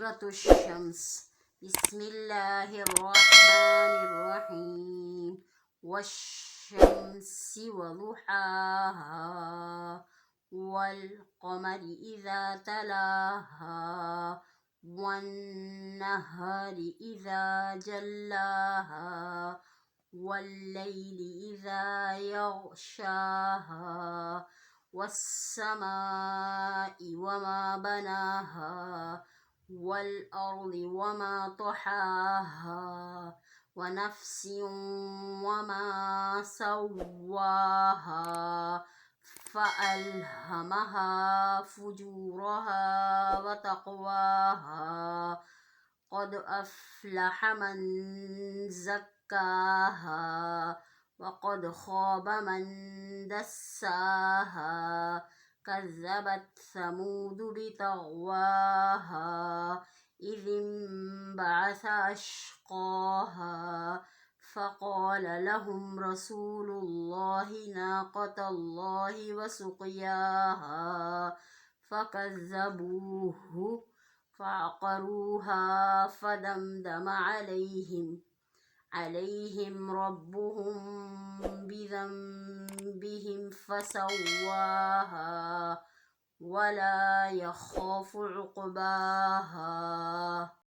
سورة الشمس. بسم الله الرحمن الرحيم. والشمس وضحاها والقمر إذا تلاها والنهار إذا جلاها والليل إذا يغشاها والسماء وما بناها والأرض وما طحاها ونفس وما سواها فألهمها فجورها وتقواها قد أفلح من زكاها وقد خاب من دساها كذبت ثمود بطغواها إذ انبعث أشقاها فقال لهم رسول الله ناقة الله وسقياها فكذبوه فعقروها فدمدم عليهم ربهم بذنبهم فسواها ولا يخاف عقباها.